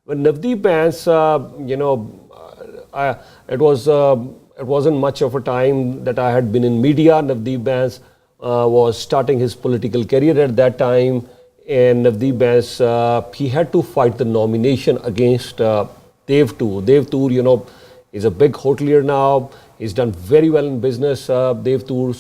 when Navdeep Bains, it wasn't much of a time that I had been in media. Navdeep Bains was starting his political career at that time, and Navdeep Bains, he had to fight the nomination against Dev Toor. Dev Toor, is a big hotelier now. He's done very well in business. Dev Toor,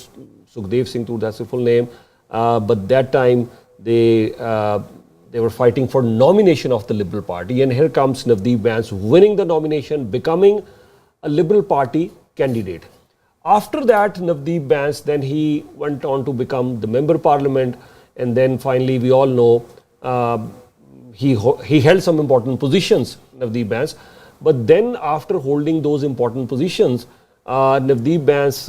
Sukhdev Singh Toor, that's the full name. But that time they were fighting for nomination of the Liberal Party, and here comes Navdeep Bains winning the nomination, becoming a Liberal Party candidate. After that, Navdeep Bains, then he went on to become the Member Parliament, and then finally we all know he held some important positions, Navdeep Bains. But then after holding those important positions, Navdeep Bains,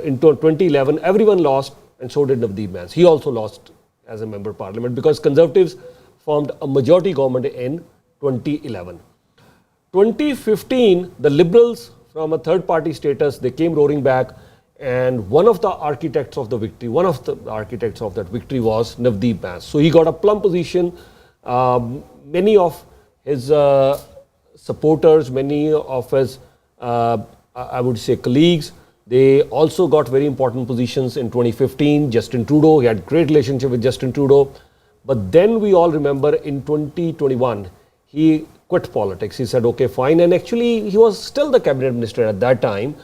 in 2011, everyone lost, and so did Navdeep Bains. He also lost as a Member Parliament because Conservatives formed a majority government in 2011. 2015, the Liberals from a third party status, they came roaring back, and one of the architects of that victory was Navdeep Bains. So he got a plum position. Many of his supporters, many of his, I would say, colleagues, they also got very important positions in 2015. Justin Trudeau, he had great relationship with Justin Trudeau. But then we all remember in 2021, he quit politics. He said, okay, fine. And actually, he was still the cabinet minister at that time.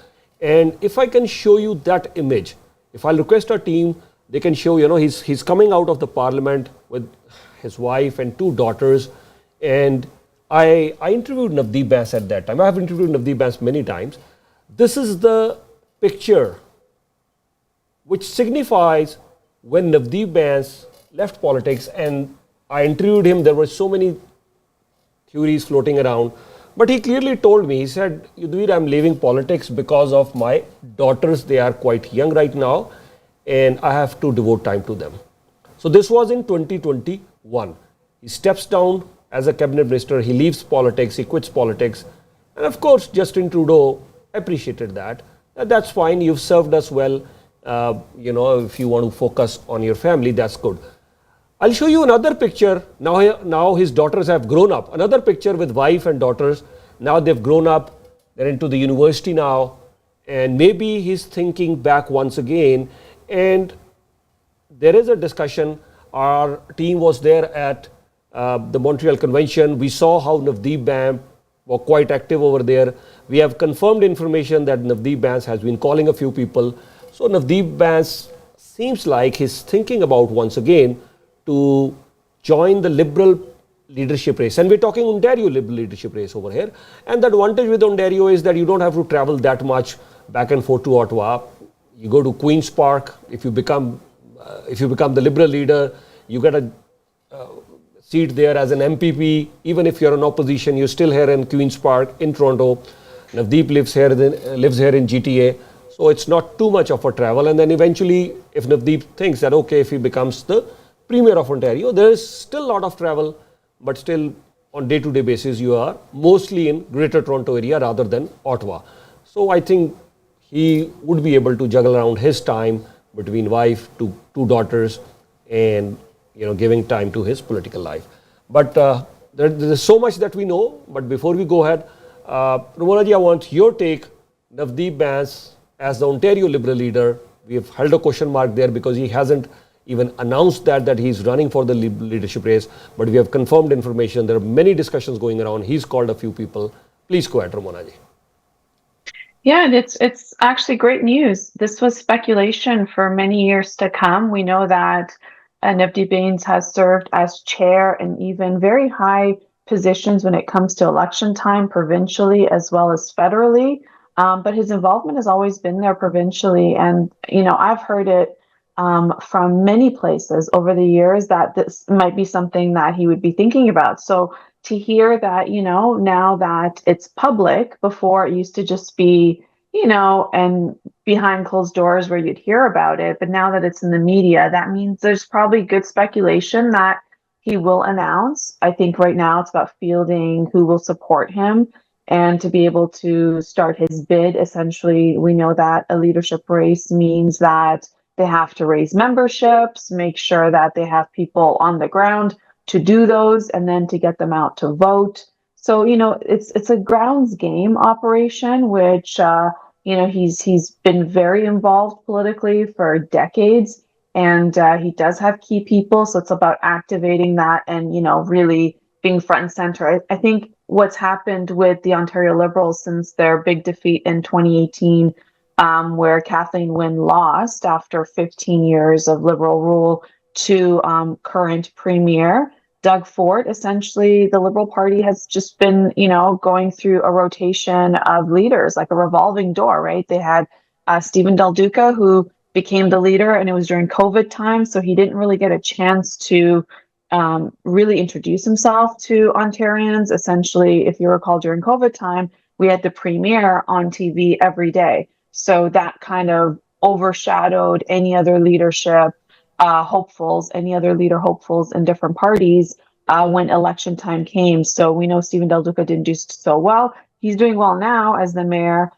And if I can show you that image, if I'll request our team, they can show, he's coming out of the parliament with his wife and two daughters. And I interviewed Navdeep Bains at that time. I have interviewed Navdeep Bains many times. This is the picture which signifies when Navdeep Bains left politics, and I interviewed him. There were so many theories floating around, but he clearly told me, he said, Yudhvir, I'm leaving politics because of my daughters. They are quite young right now, and I have to devote time to them. So this was in 2021. He steps down as a cabinet minister. He leaves politics. He quits politics. And of course, Justin Trudeau appreciated that. That's fine. You've served us well. If you want to focus on your family, that's good. I'll show you another picture. Now his daughters have grown up. Another picture with wife and daughters. Now they've grown up. They're into the university now. And maybe he's thinking back once again. And there is a discussion. Our team was there at the Montreal Convention. We saw how Navdeep Bains were quite active over there. We have confirmed information that Navdeep Bains has been calling a few people. So Navdeep Bains seems like he's thinking about once again to join the Liberal leadership race. And we're talking Ontario Liberal leadership race over here. And the advantage with Ontario is that you don't have to travel that much back and forth to Ottawa. You go to Queen's Park. If you become the Liberal leader, you get a seat there as an MPP. Even if you're in opposition, you're still here in Queen's Park in Toronto. Navdeep lives here in GTA. So it's not too much of a travel. And then eventually, if Navdeep thinks that, okay, if he becomes the Premier of Ontario, there is still a lot of travel, but still on day-to-day basis, you are mostly in Greater Toronto area rather than Ottawa. So I think he would be able to juggle around his time between wife, two daughters, and giving time to his political life. But there is so much that we know. But before we go ahead, Ramona ji, I want your take. Navdeep Bains as the Ontario Liberal leader, we have held a question mark there because he hasn't even announced that he's running for the leadership race. But we have confirmed information. There are many discussions going around. He's called a few people. Please go ahead, Ramona ji. Yeah, and it's actually great news. This was speculation for many years to come. We know that Navdeep Bains has served as chair in even very high positions when it comes to election time, provincially as well as federally. But his involvement has always been there provincially. And, I've heard it from many places over the years that this might be something that he would be thinking about. So to hear that, now that it's public, before it used to just be, and behind closed doors where you'd hear about it. But now that it's in the media, that means there's probably good speculation that he will announce. I think right now it's about fielding who will support him and to be able to start his bid. Essentially, we know that a leadership race means that they have to raise memberships, make sure that they have people on the ground to do those and then to get them out to vote. So, it's a grounds game operation, which he's been very involved politically for decades, and he does have key people. So it's about activating that and really being front and center. I think what's happened with the Ontario Liberals since their big defeat in 2018, where Kathleen Wynne lost after 15 years of Liberal rule to current Premier Doug Ford. Essentially, the Liberal Party has just been, going through a rotation of leaders, like a revolving door, right? They had Stephen Del Duca, who became the leader, and it was during COVID time, so he didn't really get a chance to really introduce himself to Ontarians. Essentially, if you recall, during COVID time, we had the Premier on TV every day. So that kind of overshadowed any other leadership hopefuls, any other leader hopefuls in different parties when election time came. So we know Stephen Del Duca didn't do so well. He's doing well now as the mayor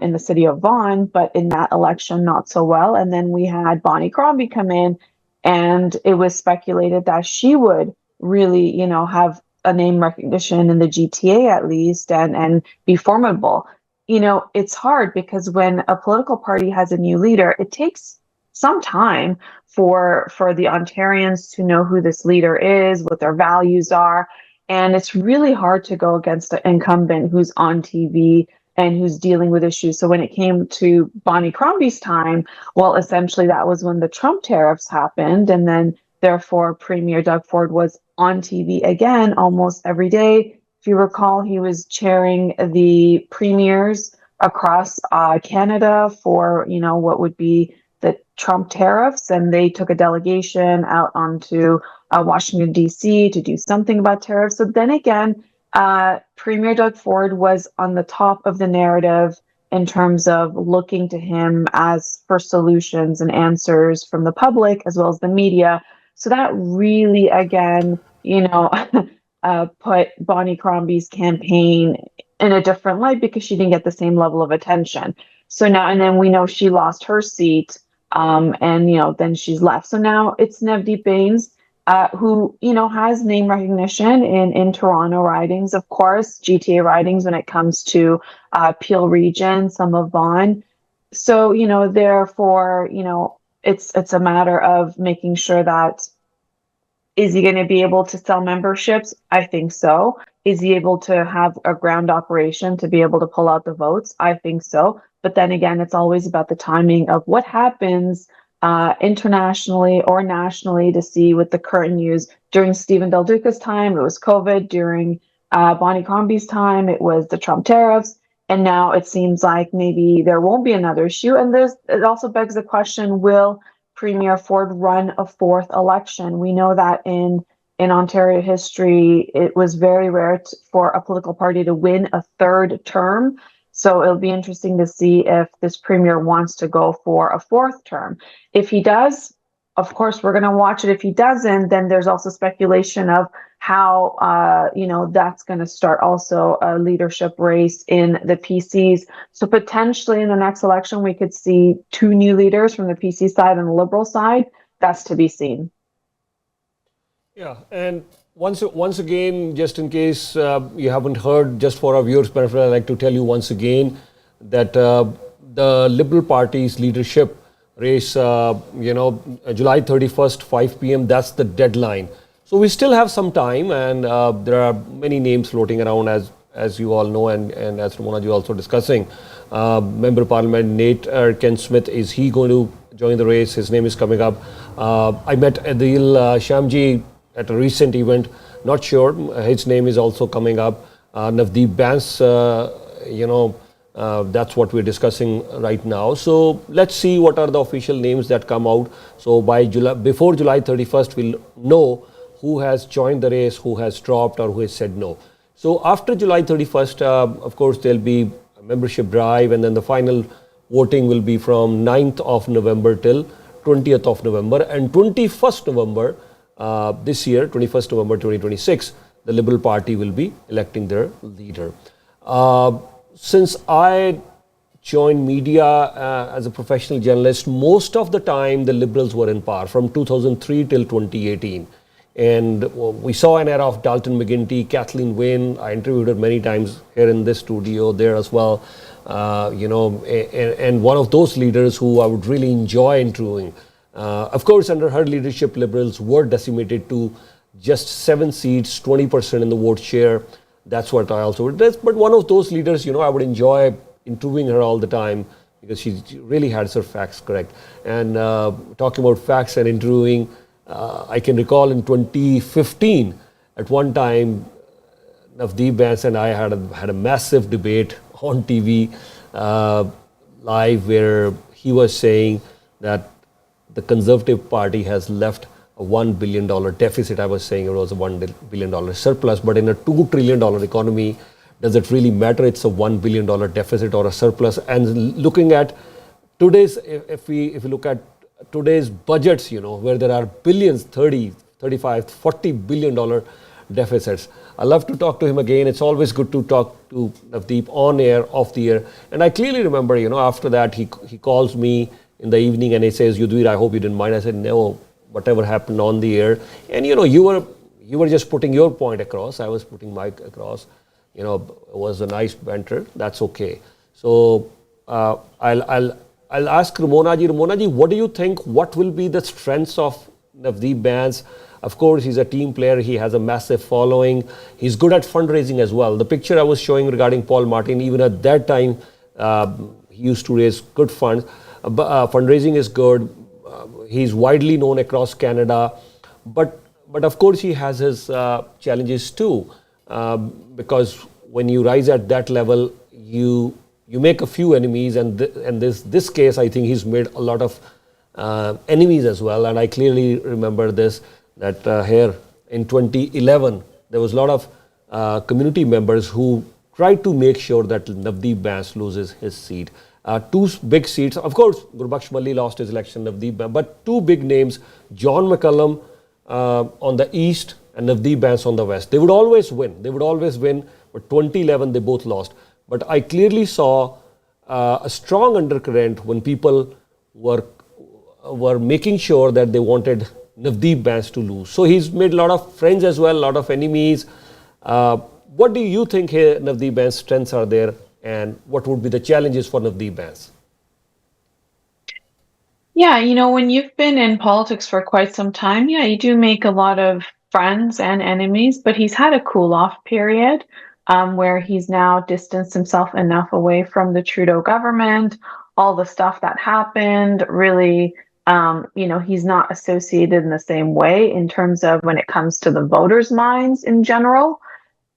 in the city of Vaughan, but in that election, not so well. And then we had Bonnie Crombie come in, and it was speculated that she would really, have a name recognition in the GTA at least, and be formidable. It's hard because when a political party has a new leader, it takes some time for the Ontarians to know who this leader is, what their values are. And it's really hard to go against an incumbent who's on TV and who's dealing with issues. So when it came to Bonnie Crombie's time, well, essentially that was when the Trump tariffs happened. And then therefore Premier Doug Ford was on TV again almost every day. If you recall, he was chairing the premiers across Canada for, what would be the Trump tariffs, and they took a delegation out onto Washington, D.C. to do something about tariffs. So then again, Premier Doug Ford was on the top of the narrative in terms of looking to him as for solutions and answers from the public as well as the media. So that really, again, put Bonnie Crombie's campaign in a different light because she didn't get the same level of attention. So now, and then we know she lost her seat, and then she's left. So now it's Navdeep Bains, who has name recognition in Toronto ridings, of course, GTA ridings when it comes to Peel region, some of Vaughan. So therefore, it's a matter of making sure that, is he going to be able to sell memberships? I think so. Is he able to have a ground operation to be able to pull out the votes? I think so. But then again, it's always about the timing of what happens internationally or nationally to see with the current news. During Stephen Del Duca's time, it was COVID. During Bonnie Crombie's time, it was the Trump tariffs. And now it seems like maybe there won't be another issue. And it also begs the question, will Premier Ford run a fourth election? We know that in Ontario history, it was very rare for a political party to win a third term. So it'll be interesting to see if this premier wants to go for a fourth term. If he does, of course, we're going to watch it. If he doesn't, then there's also speculation of how, that's going to start also a leadership race in the PCs. So potentially in the next election, we could see two new leaders from the PC side and the Liberal side. That's to be seen. Yeah, and once again, just in case you haven't heard, just for our viewers' benefit, I'd like to tell you once again that the Liberal Party's leadership race, July 31st, 5 p.m., that's the deadline. So we still have some time, and there are many names floating around, as you all know, and as Ramona ji also discussing. Member of Parliament Nate Ken Smith, is he going to join the race? His name is coming up. I met Adil Shamji at a recent event, not sure. His name is also coming up. Navdeep Bains, that's what we're discussing right now. So let's see what are the official names that come out. So before July 31st, we'll know who has joined the race, who has dropped, or who has said no. So after July 31st, of course, there'll be a membership drive, and then the final voting will be from 9th of November till 20th of November. And 21st November this year, 21st November 2026, the Liberal Party will be electing their leader. Since I joined media as a professional journalist, most of the time the Liberals were in power from 2003 till 2018. And we saw an era of Dalton McGuinty, Kathleen Wayne. I interviewed her many times here in this studio, there as well. And one of those leaders who I would really enjoy interviewing. Of course, under her leadership, Liberals were decimated to just 7 seats, 20% in the vote share. That's what I also would. But one of those leaders, I would enjoy interviewing her all the time because she really has her facts correct. And talking about facts and interviewing, I can recall in 2015, at one time, Navdeep Bains and I had a massive debate on TV live where he was saying that the Conservative Party has left a $1 billion deficit. I was saying it was a $1 billion surplus, but in a $2 trillion economy, does it really matter? It's a $1 billion deficit or a surplus. And looking at today's, if we look at today's budgets, where there are billions, 30, 35, $40 billion deficits. I love to talk to him again. It's always good to talk to Navdeep on air, off the air. And I clearly remember, after that, he calls me in the evening and he says, Yudhvir, I hope you didn't mind. I said, no, whatever happened on the air. And, you were just putting your point across. I was putting mine across. It was a nice banter. That's okay. So I'll ask Ramona ji. Ramona ji, what do you think? What will be the strengths of Navdeep Bains? Of course, he's a team player. He has a massive following. He's good at fundraising as well. The picture I was showing regarding Paul Martin, even at that time, he used to raise good funds. Fundraising is good. He's widely known across Canada. But of course, he has his challenges too. Because when you rise at that level, you make a few enemies. And this case, I think he's made a lot of enemies as well. And I clearly remember this, that here in 2011, there was a lot of community members who tried to make sure that Navdeep Bains loses his seat. 2 big seats. Of course, Gurbaksh Malli lost his election, Navdeep Bains, but 2 big names, John McCallum on the east and Navdeep Bains on the west. They would always win. But 2011, they both lost. But I clearly saw a strong undercurrent when people were making sure that they wanted Navdeep Bains to lose. So he's made a lot of friends as well, a lot of enemies. What do you think here Navdeep Bains' strengths are there, and what would be the challenges for Navdeep Bains? Yeah, when you've been in politics for quite some time, yeah, you do make a lot of friends and enemies, but he's had a cool-off period where he's now distanced himself enough away from the Trudeau government, all the stuff that happened, really, he's not associated in the same way in terms of when it comes to the voters' minds in general.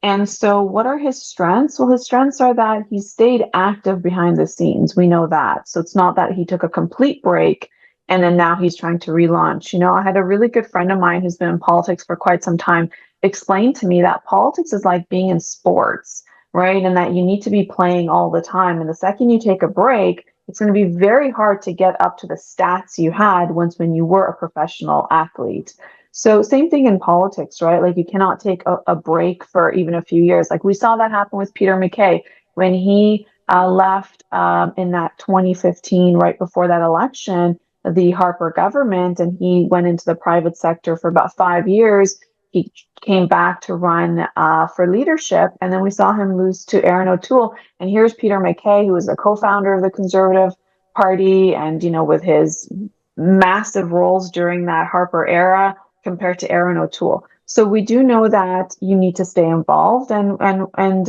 And so what are his strengths? Well, his strengths are that he stayed active behind the scenes. We know that. So it's not that he took a complete break and then now he's trying to relaunch. I had a really good friend of mine who's been in politics for quite some time explain to me that politics is like being in sports, right? And that you need to be playing all the time. And the second you take a break, it's going to be very hard to get up to the stats you had when you were a professional athlete. So same thing in politics, right? Like you cannot take a break for even a few years. Like we saw that happen with Peter MacKay when he left in that 2015, right before that election, the Harper government, and he went into the private sector for about 5 years. He came back to run for leadership, and then we saw him lose to Erin O'Toole. And here's Peter MacKay, who was a co-founder of the Conservative Party, and with his massive roles during that Harper era compared to Erin O'Toole. So we do know that you need to stay involved, and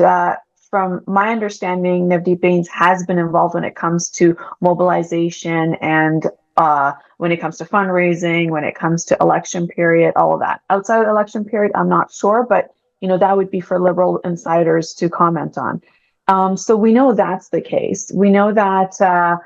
from my understanding, Navdeep Bains has been involved when it comes to mobilization and when it comes to fundraising, when it comes to election period, all of that. Outside of the election period, I'm not sure, but that would be for Liberal insiders to comment on. So we know that's the case. We know that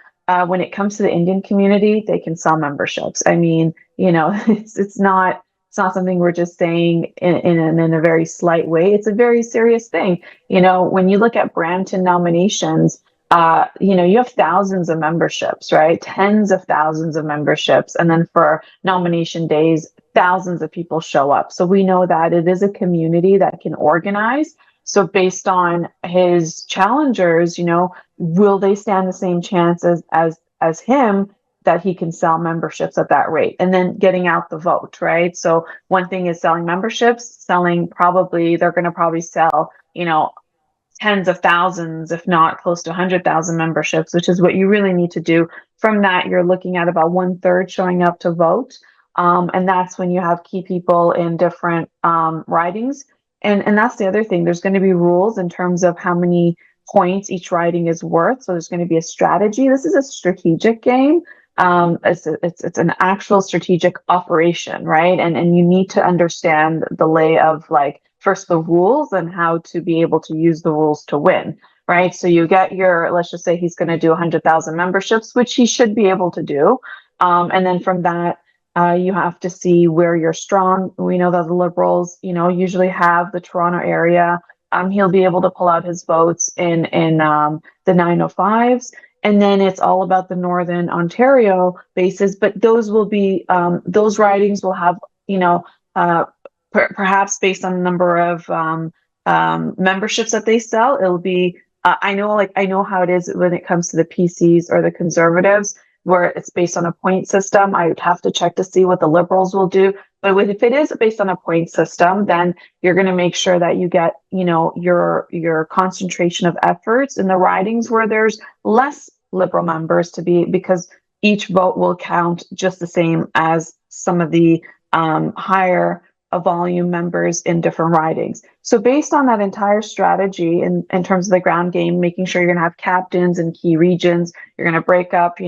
when it comes to the Indian community, they can sell memberships. I mean, it's not something we're just saying in a very slight way. It's a very serious thing. When you look at Brampton nominations, you have thousands of memberships, right? Tens of thousands of memberships. And then for nomination days, thousands of people show up. So we know that it is a community that can organize. So based on his challengers, will they stand the same chance as him? that he can sell memberships at that rate, and then getting out the vote, right? So one thing is selling memberships, they're going to probably sell, tens of thousands, if not close to 100,000 memberships, which is what you really need to do. From that, you're looking at about 1/3 showing up to vote. And that's when you have key people in different ridings. And that's the other thing. There's going to be rules in terms of how many points each riding is worth. So there's going to be a strategy. This is a strategic game. It's an actual strategic operation, right? And you need to understand the lay of, like, first the rules and how to be able to use the rules to win, right? So you get let's just say he's going to do 100,000 memberships, which he should be able to do. And then from that, you have to see where you're strong. We know that the Liberals, usually have the Toronto area. He'll be able to pull out his votes in the 905s. And then it's all about the Northern Ontario bases, but those will be those ridings will have, perhaps based on the number of memberships that they sell, it'll be. I know how it is when it comes to the PCs or the Conservatives, where it's based on a point system. I would have to check to see what the Liberals will do. But if it is based on a point system, then you're going to make sure that you get, your concentration of efforts in the ridings where there's less Liberal members because each vote will count just the same as some of the higher volume members in different ridings. So based on that entire strategy in terms of the ground game, making sure you're going to have captains in key regions, you're going to break up,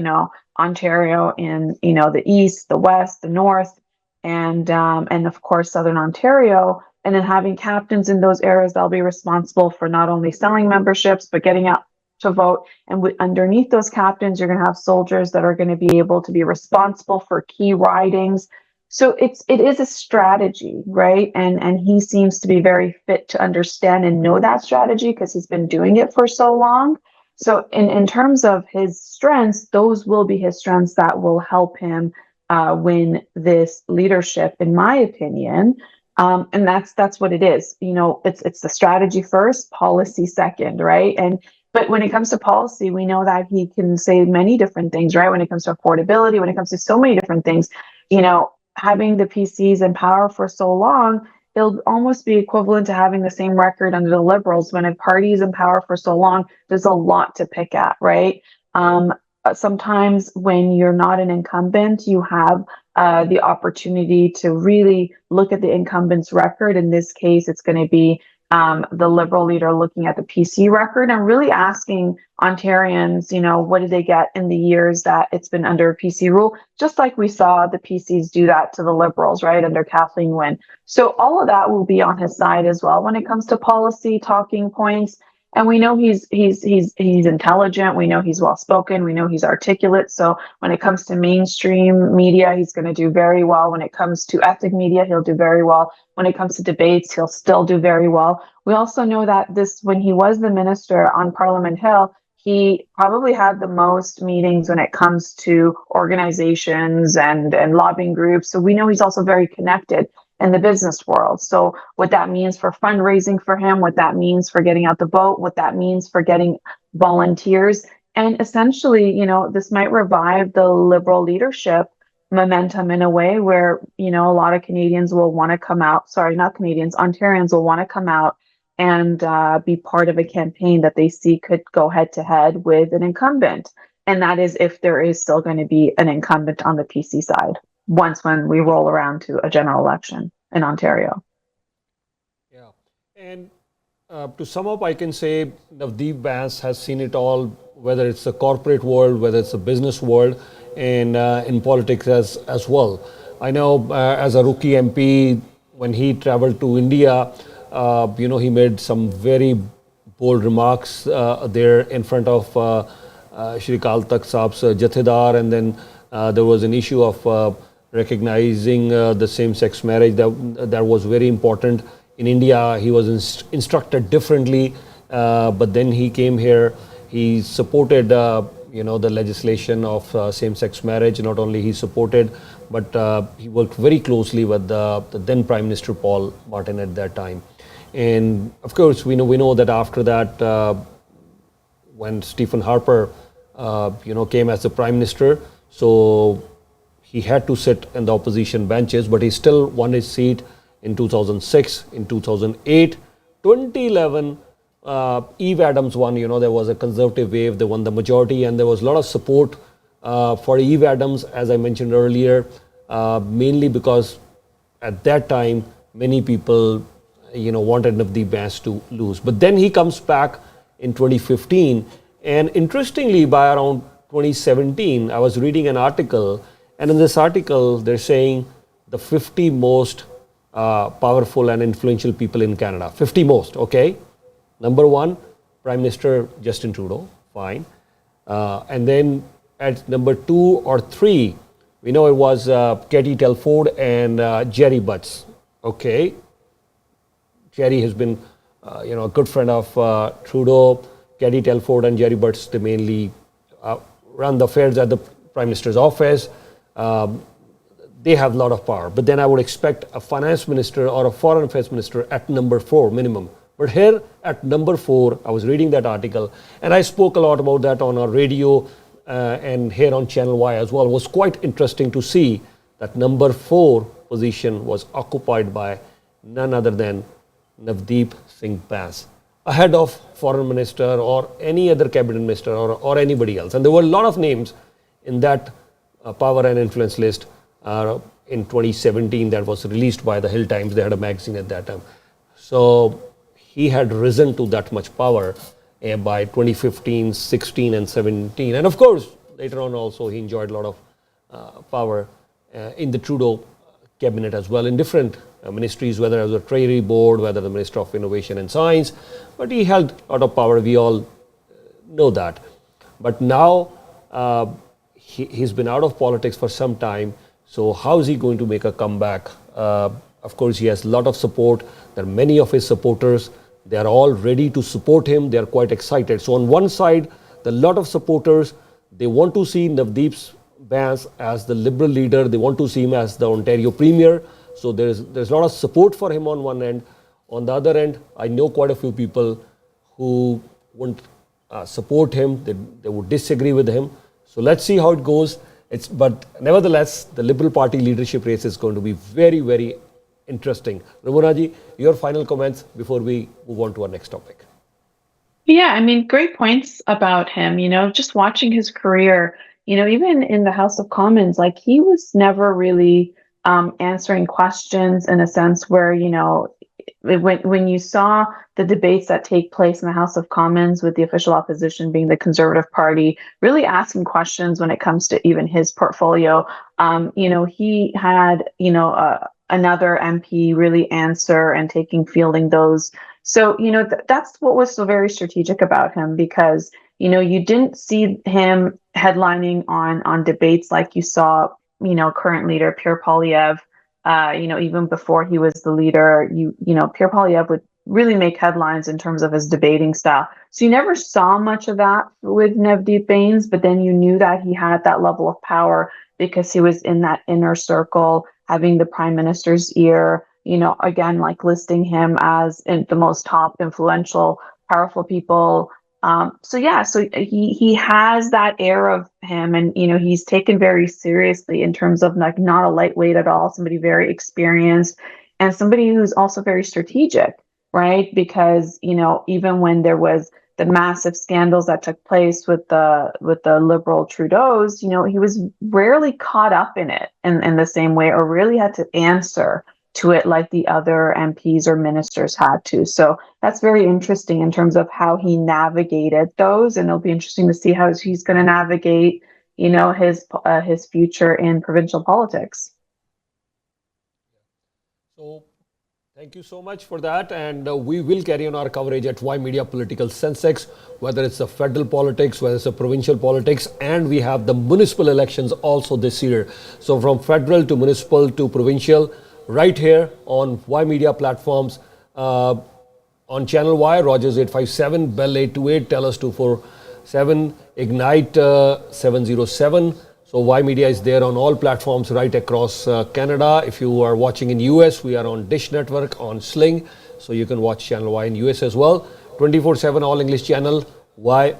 Ontario in, the east, the west, the north, and of course, Southern Ontario, and then having captains in those areas that'll be responsible for not only selling memberships, but getting out to vote. And underneath those captains, you're going to have soldiers that are going to be able to be responsible for key ridings. So it is a strategy, right? And he seems to be very fit to understand and know that strategy because he's been doing it for so long. So in terms of his strengths, those will be his strengths that will help him win this leadership, in my opinion. And that's what it is. It's the strategy first, policy second, right? But when it comes to policy, we know that he can say many different things, right? When it comes to affordability, when it comes to so many different things, having the PCs in power for so long, it'll almost be equivalent to having the same record under the Liberals. When a party is in power for so long, there's a lot to pick at, right? Sometimes when you're not an incumbent, you have the opportunity to really look at the incumbent's record. In this case, it's going to be the Liberal leader looking at the PC record and really asking Ontarians, what did they get in the years that it's been under PC rule? Just like we saw the PCs do that to the Liberals, right, under Kathleen Wynne. So all of that will be on his side as well when it comes to policy talking points. And we know he's intelligent. We know he's well spoken. We know he's articulate. So when it comes to mainstream media, he's going to do very well. When it comes to ethnic media, he'll do very well. When it comes to debates, he'll still do very well. We also know that when he was the minister on Parliament Hill, he probably had the most meetings when it comes to organizations and lobbying groups. So we know he's also very connected in the business world. So what that means for fundraising for him, what that means for getting out the vote, what that means for getting volunteers. And essentially, this might revive the Liberal leadership momentum in a way where, a lot of Canadians will want to come out. Sorry, not Canadians, Ontarians will want to come out and be part of a campaign that they see could go head to head with an incumbent. And that is if there is still going to be an incumbent on the PC side when we roll around to a general election in Ontario. Yeah. And to sum up, I can say Navdeep Bains has seen it all, whether it's the corporate world, whether it's the business world, and in politics as well. I know as a rookie MP, when he traveled to India, he made some very bold remarks there in front of Shri Kal Takht Sahib's Jathedar, and then there was an issue of recognizing the same-sex marriage that was very important. In India, he was instructed differently, but then he came here. He supported, the legislation of same-sex marriage. Not only he supported, but he worked very closely with the then Prime Minister Paul Martin at that time. And of course, we know that after that, when Stephen Harper, came as the Prime Minister, So he had to sit in the opposition benches, but he still won his seat in 2006, in 2008, 2011. Eve Adams won. There was a conservative wave. They won the majority, and there was a lot of support for Eve Adams, as I mentioned earlier, mainly because at that time many people, wanted Navdeep Bains to lose. But then he comes back in 2015, and interestingly, by around 2017, I was reading an article, and in this article, they're saying the 50 most powerful and influential people in Canada. 50 most, okay? Number one, Prime Minister Justin Trudeau, fine. And then at number 2 or 3, we know it was Katie Telford and Jerry Butts, okay? Jerry has been, a good friend of Trudeau. Katie Telford and Jerry Butts, they mainly run the affairs at the Prime Minister's office. They have a lot of power. But then I would expect a finance minister or a foreign affairs minister at number 4 minimum. But here at number 4, I was reading that article, and I spoke a lot about that on our radio and here on Channel Y as well. It was quite interesting to see that number 4 position was occupied by none other than Navdeep Singh Bains, ahead of foreign minister or any other cabinet minister or anybody else. And there were a lot of names in that power and influence list in 2017 that was released by the Hill Times. They had a magazine at that time. So he had risen to that much power by 2015, 16 and 17. And of course, later on also he enjoyed a lot of power in the Trudeau cabinet as well, in different ministries, whether it was a Treasury Board, whether the Minister of Innovation and Science. But he held a lot of power. We all know that. But now he's been out of politics for some time. So how is he going to make a comeback? Of course, he has a lot of support. There are many of his supporters. They are all ready to support him. They are quite excited. So on one side, there are a lot of supporters. They want to see Navdeep Bains as the Liberal leader. They want to see him as the Ontario Premier. So there's a lot of support for him on one end. On the other end, I know quite a few people who won't support him. They would disagree with him. So let's see how it goes. But nevertheless, the Liberal Party leadership race is going to be very, very interesting. Ramona ji, your final comments before we move on to our next topic. Yeah, I mean, great points about him. Just watching his career, even in the House of Commons, like he was never really answering questions in a sense where, when you saw the debates that take place in the House of Commons with the official opposition being the Conservative Party, really asking questions when it comes to even his portfolio, he had, another MP really answer and fielding those. So, that's what was so very strategic about him, because, you didn't see him headlining on debates like you saw, current leader Pierre Poilievre. Even before he was the leader, Pierre Poilievre would really make headlines in terms of his debating style. So you never saw much of that with Navdeep Bains, but then you knew that he had that level of power because he was in that inner circle, having the Prime Minister's ear, again, like listing him as the most top influential, powerful people. So he has that air of him, and he's taken very seriously in terms of like not a lightweight at all, somebody very experienced and somebody who's also very strategic, right? Because even when there was the massive scandals that took place with the Liberal Trudeaus, he was rarely caught up in it in the same way, or really had to answer to it like the other MPs or ministers had to. So that's very interesting in terms of how he navigated those, and it'll be interesting to see how he's going to navigate, his future in provincial politics. So thank you so much for that, and we will carry on our coverage at Ymedia Political Sensex, whether it's the federal politics, whether it's the provincial politics, and we have the municipal elections also this year. So from federal to municipal to provincial, right here on Ymedia platforms, on Channel Y, Rogers 857, Bell 828, Telus 247, Ignite 707. So Ymedia is there on all platforms right across Canada. If you are watching in US, we are on Dish Network, on Sling, so you can watch Channel Y in US as well. 24/7 all English channel Y+.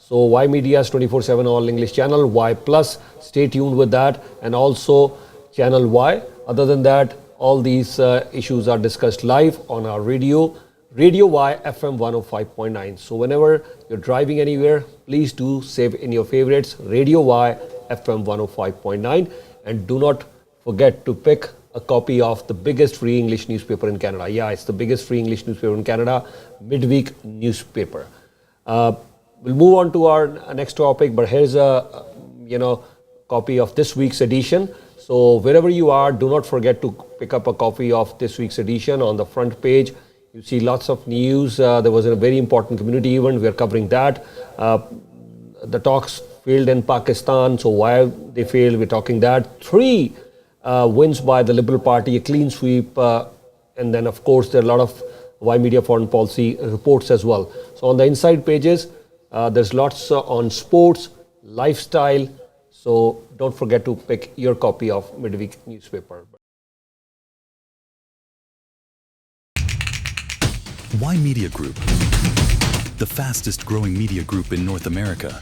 So Y Media's 24/7 all English channel, Y Plus, stay tuned with that, and also channel Y. Other than that, all these issues are discussed live on our radio, Radio Y FM 105.9. So whenever you're driving anywhere, please do save in your favorites Radio Y FM 105.9, and do not forget to pick a copy of the biggest free English newspaper in Canada. Yeah, it's the biggest free English newspaper in Canada, Midweek newspaper. We'll move on to our next topic, but here's a copy of this week's edition. So wherever you are, do not forget to pick up a copy of this week's edition. On the front page, you see lots of news. There was a very important community event. We are covering that. The talks failed in Pakistan. So why they failed, we're talking that. 3 wins by the Liberal Party, a clean sweep. And then, of course, there are a lot of Y Media foreign policy reports as well. So on the inside pages, there's lots on sports, lifestyle. So don't forget to pick your copy of Midweek newspaper. Y Media Group, the fastest growing media group in North America.